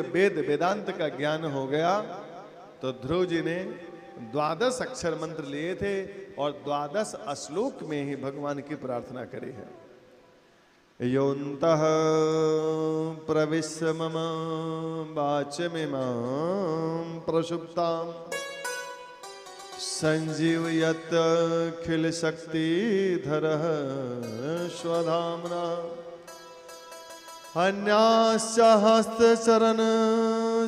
वेद वेदांत का ज्ञान हो गया तो ध्रुव जी ने 12 अक्षर मंत्र लिए थे और 12 श्लोक में ही भगवान की प्रार्थना करी है। योऽन्तः प्रविश्य मम वाचमिमां प्रसुप्तां संजीवयत् अखिल शक्तिधरः स्वधाम्ना अन्याश्च हस्तचरण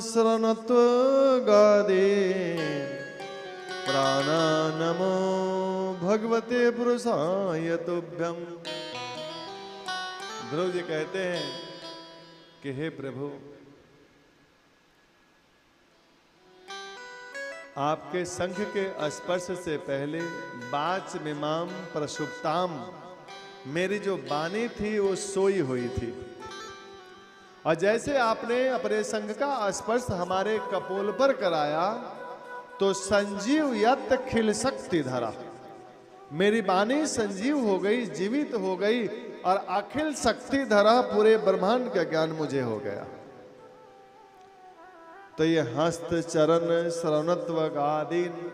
शरणत्वगादे प्राणानमो भगवते पुरुषाय तुभ्यं। ध्रुव जी कहते हैं कि हे प्रभु, आपके शंख के स्पर्श से पहले वाच मिमाम प्रसुप्ताम, मेरी जो वाणी थी वो सोई हुई थी, और जैसे आपने अपने शंख का स्पर्श हमारे कपोल पर कराया तो संजीव यत खिल शक्ति धरा, मेरी वाणी संजीव हो गई, जीवित हो गई, और अखिल शक्ति धरा पूरे ब्रह्मांड का ज्ञान मुझे हो गया। तो ये हस्त चरण श्रवणत्व गादीन,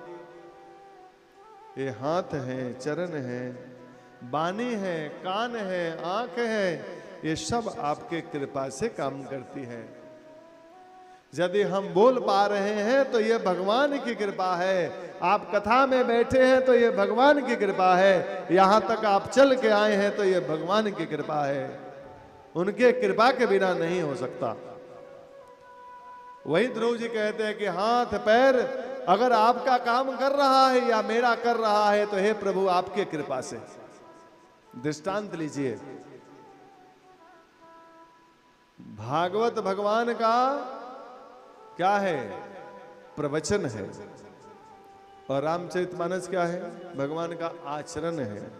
ये हाथ है, चरण है, वाणी है, कान है, आंख है, ये सब आपके कृपा से काम करती है। यदि हम बोल पा रहे हैं तो ये भगवान की कृपा है, आप कथा में बैठे हैं तो ये भगवान की कृपा है, यहां तक आप चल के आए हैं तो ये भगवान की कृपा है, उनके कृपा के बिना नहीं हो सकता। वही ध्रुव जी कहते हैं कि हाथ पैर अगर आपका काम कर रहा है या मेरा कर रहा है तो हे प्रभु आपके कृपा से। दृष्टांत लीजिए, भागवत भगवान का क्या है? प्रवचन है, और रामचरितमानस क्या है? भगवान का आचरण है।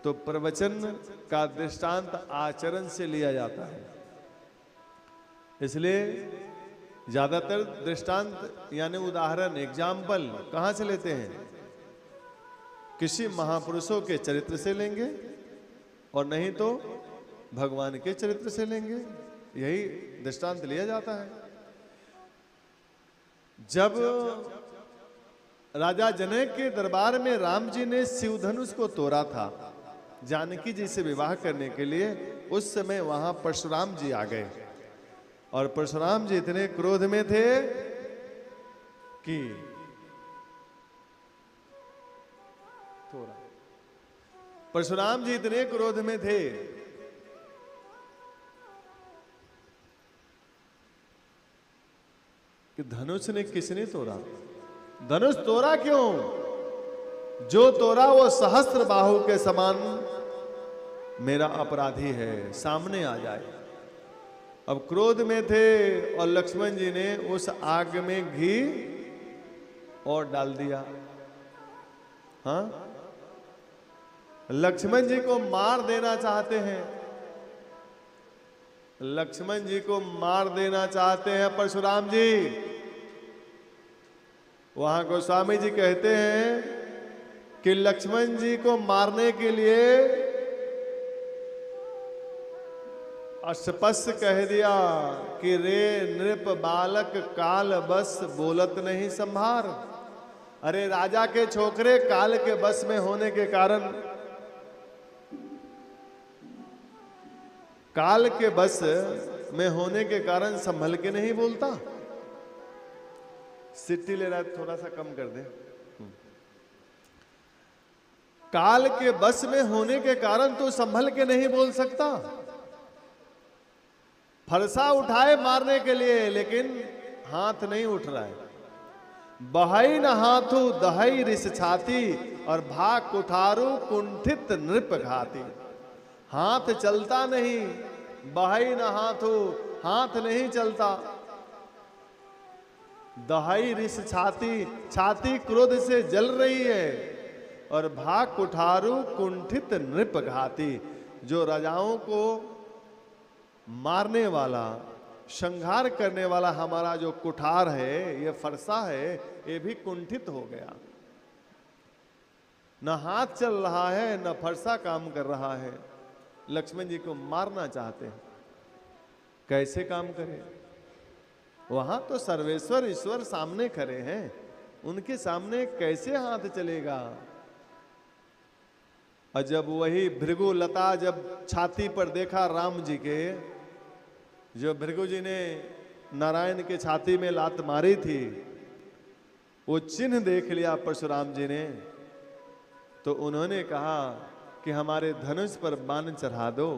तो प्रवचन का दृष्टांत आचरण से लिया जाता है, इसलिए ज्यादातर दृष्टांत यानी उदाहरण एग्जाम्पल कहां से लेते हैं? किसी महापुरुषों के चरित्र से लेंगे, और नहीं तो भगवान के चरित्र से लेंगे, यही दृष्टांत लिया जाता है। जब राजा जनक के दरबार में राम जी ने शिव धनुष को तोड़ा था जानकी जी से विवाह करने के लिए, उस समय वहां परशुराम जी आ गए, और परशुराम जी इतने क्रोध में थे कि परशुराम जी इतने क्रोध में थे कि धनुष ने किसने तोड़ा? धनुष तोड़ा क्यों? जो तोड़ा वो सहस्त्र बाहु के समान मेरा अपराधी है, सामने आ जाए। अब क्रोध में थे और लक्ष्मण जी ने उस आग में घी और डाल दिया। हाँ, लक्ष्मण जी को मार देना चाहते हैं, लक्ष्मण जी को मार देना चाहते हैं परशुराम जी। वहां गोस्वामी जी कहते हैं कि लक्ष्मण जी को मारने के लिए स्पष्ट कह दिया कि रे नृप बालक काल बस बोलत नहीं संभार। अरे राजा के छोकरे काल के बस में होने के कारण, काल के बस में होने के कारण संभल के नहीं बोलता। सिट्टी ले रहा है, थोड़ा सा कम कर दे। काल के बस में होने के कारण तो संभल के नहीं बोल सकता। फरसा उठाए मारने के लिए, लेकिन हाथ नहीं उठ रहा है। बहाई न हाथू दहाई रिस छाती, और भाग कुठारू कुंठित नृप घाती। हाथ चलता नहीं, बहाई न हाथू, हाथ नहीं चलता। दहाई रिस छाती, छाती क्रोध से जल रही है, और भाग कुठारू कुंठित नृप घाती। जो राजाओं को मारने वाला, संहार करने वाला हमारा जो कुठार है, ये फरसा है, ये भी कुंठित हो गया। न हाथ चल रहा है, न फरसा काम कर रहा है। लक्ष्मण जी को मारना चाहते हैं, कैसे काम करें? वहां तो सर्वेश्वर ईश्वर सामने खड़े हैं, उनके सामने कैसे हाथ चलेगा। और जब वही भृगु लता जब छाती पर देखा राम जी के, जो भृगु जी ने नारायण के छाती में लात मारी थी, वो चिन्ह देख लिया परशुराम जी ने, तो उन्होंने कहा कि हमारे धनुष पर बाण चढ़ा दो,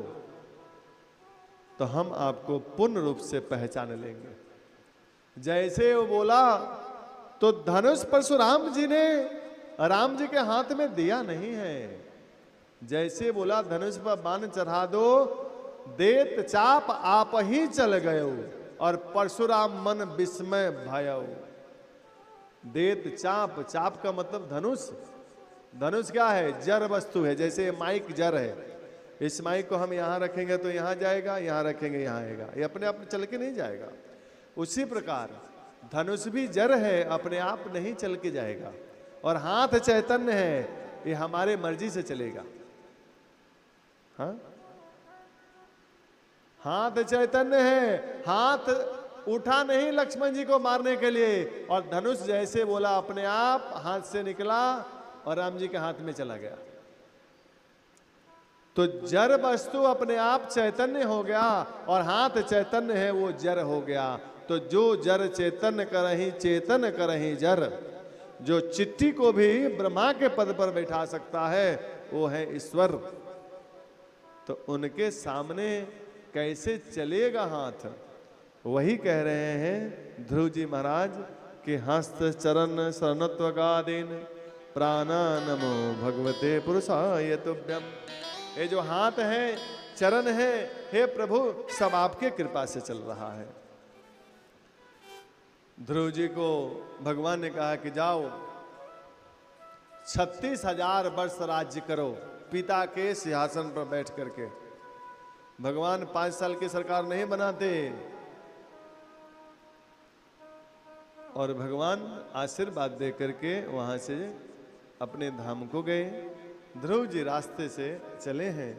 तो हम आपको पूर्ण रूप से पहचान लेंगे। जैसे वो बोला तो धनुष परशुराम जी ने राम जी के हाथ में दिया नहीं है। जैसे बोला धनुष पर बाण चढ़ा दो, देत चाप आप ही चल गए, और परशुराम मन विस्मय भयो। देत चाप, चाप का मतलब धनुष। धनुष क्या है? जड़ वस्तु है। जैसे माइक जड़ है, इस माइक को हम यहाँ रखेंगे तो यहाँ जाएगा, यहाँ रखेंगे यहाँ आएगा, ये अपने आप चल के नहीं जाएगा। उसी प्रकार धनुष भी जड़ है, अपने आप नहीं चल के जाएगा। और हाथ चैतन्य है, ये हमारे मर्जी से चलेगा। हाँ, हाथ चैतन्य है, हाथ उठा नहीं लक्ष्मण जी को मारने के लिए, और धनुष जैसे बोला अपने आप हाथ से निकला और राम जी के हाथ में चला गया। तो जड़ वस्तु अपने आप चैतन्य हो गया, और हाथ चैतन्य है, वो जड़ हो गया। तो जो जड़ चेतन करही, चेतन करही जड़, जो चिट्ठी को भी ब्रह्मा के पद पर बैठा सकता है, वो है ईश्वर। तो उनके सामने कैसे चलेगा हाथ? वही कह रहे हैं ध्रुव जी महाराज कि हस्त चरण शरणत्व गादीन प्राणा नमो भगवते पुरुषाय तुभ्यम। ये जो हाथ है, चरण है, हे प्रभु, सब आपके कृपा से चल रहा है। ध्रुव जी को भगवान ने कहा कि जाओ 36,000 वर्ष राज्य करो पिता के सिंहासन पर बैठ करके। भगवान 5 साल की सरकार नहीं बनाते, और भगवान आशीर्वाद दे करके वहां से अपने धाम को गए। ध्रुव जी रास्ते से चले हैं,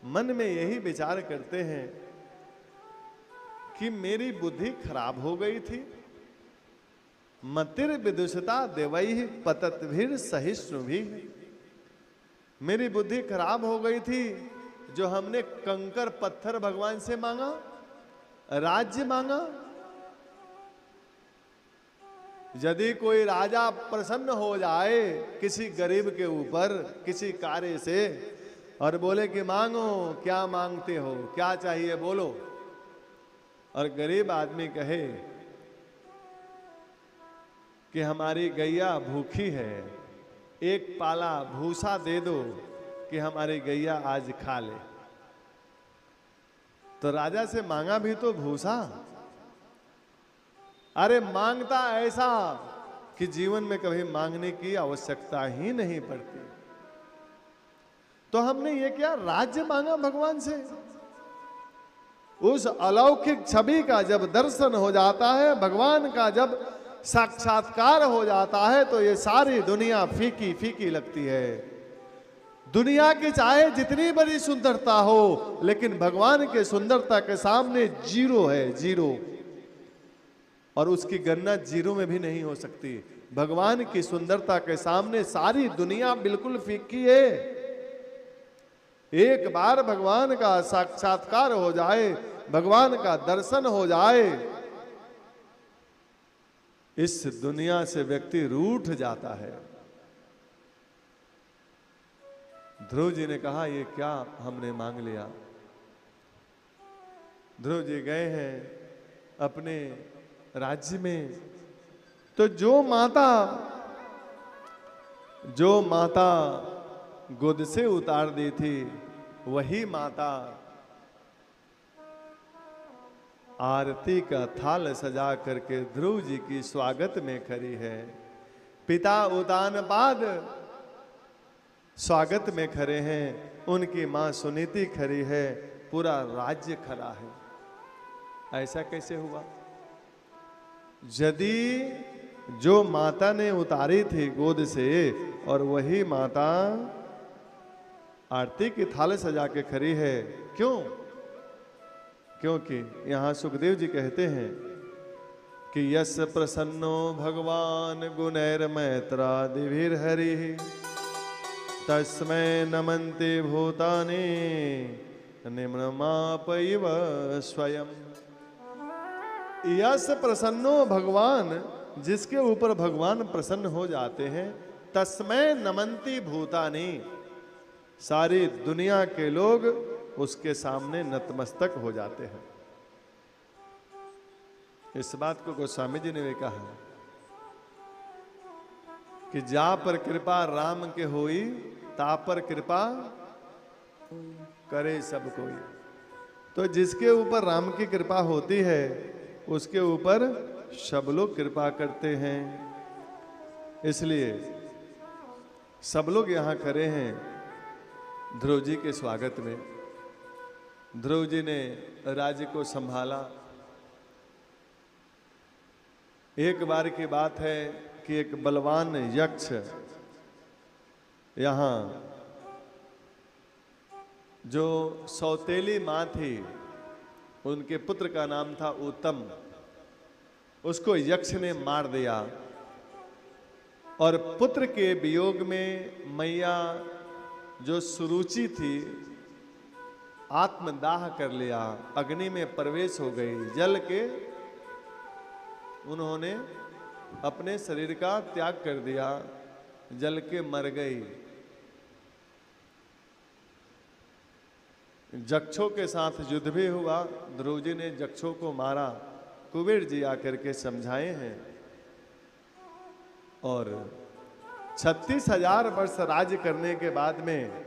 मन में यही विचार करते हैं कि मेरी बुद्धि खराब हो गई थी। मतिर विदुषता देवैहि पततभिर सहिष्णुभिः। मेरी बुद्धि खराब हो गई थी, जो हमने कंकर पत्थर भगवान से मांगा, राज्य मांगा। यदि कोई राजा प्रसन्न हो जाए किसी गरीब के ऊपर किसी कार्य से, और बोले कि मांगो, क्या मांगते हो, क्या चाहिए बोलो, और गरीब आदमी कहे कि हमारी गैया भूखी है, एक पाला भूसा दे दो कि हमारी गैया आज खा ले, तो राजा से मांगा भी तो भूसा। अरे मांगता ऐसा कि जीवन में कभी मांगने की आवश्यकता ही नहीं पड़ती। तो हमने ये क्या राज्य मांगा भगवान से? उस अलौकिक छवि का जब दर्शन हो जाता है, भगवान का जब साक्षात्कार हो जाता है, तो ये सारी दुनिया फीकी फीकी लगती है। दुनिया की चाहे जितनी बड़ी सुंदरता हो, लेकिन भगवान के सुंदरता के सामने जीरो है, जीरो। और उसकी गणना जीरो में भी नहीं हो सकती। भगवान की सुंदरता के सामने सारी दुनिया बिल्कुल फीकी है। एक बार भगवान का साक्षात्कार हो जाए, भगवान का दर्शन हो जाए, इस दुनिया से व्यक्ति रूठ जाता है। ध्रुव जी ने कहा ये क्या हमने मांग लिया। ध्रुव जी गए हैं अपने राज्य में, तो जो माता गोद से उतार दी थी, वही माता आरती का थाल सजा करके ध्रुव जी की स्वागत में खड़ी है। पिता उतान बाद स्वागत में खड़े हैं, उनकी मां सुनीति खड़ी है, पूरा राज्य खड़ा है। ऐसा कैसे हुआ? यदि जो माता ने उतारी थी गोद से, और वही माता आरती की थाल सजा के खड़ी है, क्यों? क्योंकि यहां सुखदेव जी कहते हैं कि यस प्रसन्नो भगवान गुणैर्मैत्रादिभिर्हरिः तस्मै नमन्ते भूतानि निम्नमापैव स्वयं। यस प्रसन्नो भगवान, जिसके ऊपर भगवान प्रसन्न हो जाते हैं, तस्मै नमन्ति भूतानि, सारी दुनिया के लोग उसके सामने नतमस्तक हो जाते हैं। इस बात को गोस्वामी जी ने भी कहा कि जा पर कृपा राम के होई, ता पर कृपा करे सब कोई। तो जिसके ऊपर राम की कृपा होती है उसके ऊपर सब लोग कृपा करते हैं। इसलिए सब लोग यहाँ खड़े हैं ध्रुव जी के स्वागत में। ध्रुव जी ने राज्य को संभाला। एक बार की बात है कि एक बलवान यक्ष यहाँ, जो सौतेली माँ थी, उनके पुत्र का नाम था उत्तम, उसको यक्ष ने मार दिया। और पुत्र के वियोग में मैया जो सुरुचि थी, आत्मदाह कर लिया, अग्नि में प्रवेश हो गई, जल के उन्होंने अपने शरीर का त्याग कर दिया, जल के मर गई। जक्षों के साथ युद्ध भी हुआ। ध्रुव जी ने जक्षों को मारा, कुबेर जी आकर के समझाए हैं। और 36,000 वर्ष राज्य करने के बाद में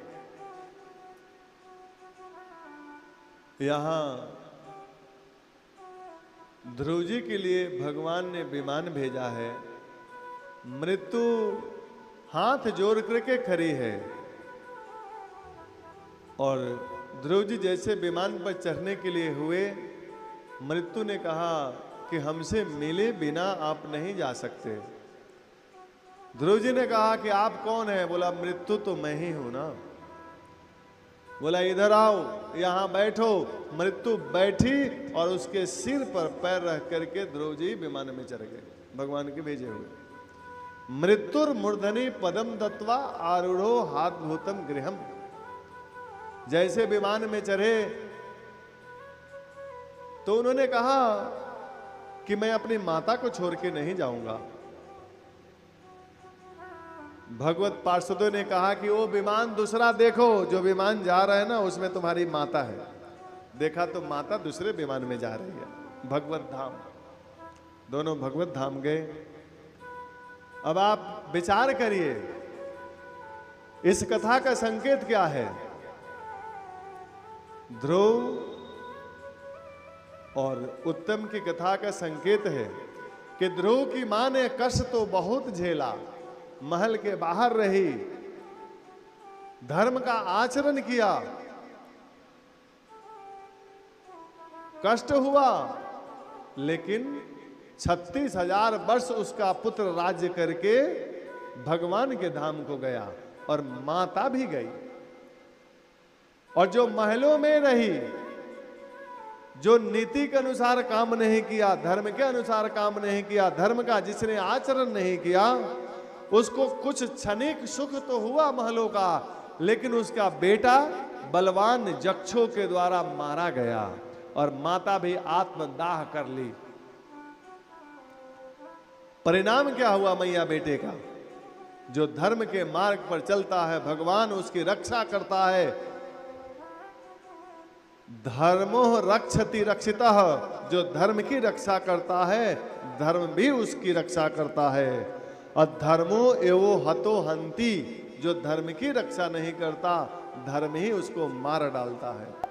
यहाँ ध्रुव जी के लिए भगवान ने विमान भेजा है। मृत्यु हाथ जोड़ करके खड़ी है और ध्रुव जी जैसे विमान पर चढ़ने के लिए हुए, मृत्यु ने कहा कि हमसे मिले बिना आप नहीं जा सकते। ध्रुव जी ने कहा कि आप कौन है? बोला मृत्यु तो मैं ही हूं ना। बोला इधर आओ, यहां बैठो। मृत्यु बैठी और उसके सिर पर पैर रख करके ध्रुव जी विमान में चढ़ गए, भगवान के भेजे हुए। मृत्युर मूर्धनि पदम दत्वा आरूढ़ो हाथ भूतम गृहम। जैसे विमान में चढ़े तो उन्होंने कहा कि मैं अपनी माता को छोड़ के नहीं जाऊंगा। भगवत पार्षदों ने कहा कि वो विमान दूसरा देखो, जो विमान जा रहा है ना उसमें तुम्हारी माता है। देखा तो माता दूसरे विमान में जा रही है, भगवत धाम। दोनों भगवत धाम गए। अब आप विचार करिए, इस कथा का संकेत क्या है? ध्रुव और उत्तम की कथा का संकेत है कि ध्रुव की मां ने कष्ट तो बहुत झेला, महल के बाहर रही, धर्म का आचरण किया, कष्ट हुआ, लेकिन 36,000 वर्ष उसका पुत्र राज्य करके भगवान के धाम को गया और माता भी गई। और जो महलों में रही, जो नीति के अनुसार काम नहीं किया, धर्म के अनुसार काम नहीं किया, धर्म का जिसने आचरण नहीं किया, उसको कुछ क्षणिक सुख तो हुआ महलों का, लेकिन उसका बेटा बलवान यक्षों के द्वारा मारा गया और माता भी आत्मदाह कर ली। परिणाम क्या हुआ मैया बेटे का? जो धर्म के मार्ग पर चलता है, भगवान उसकी रक्षा करता है। धर्मो रक्षति रक्षितः, जो धर्म की रक्षा करता है, धर्म भी उसकी रक्षा करता है। अधर्मो एवो हतो हंति, जो धर्म की रक्षा नहीं करता, धर्म ही उसको मार डालता है।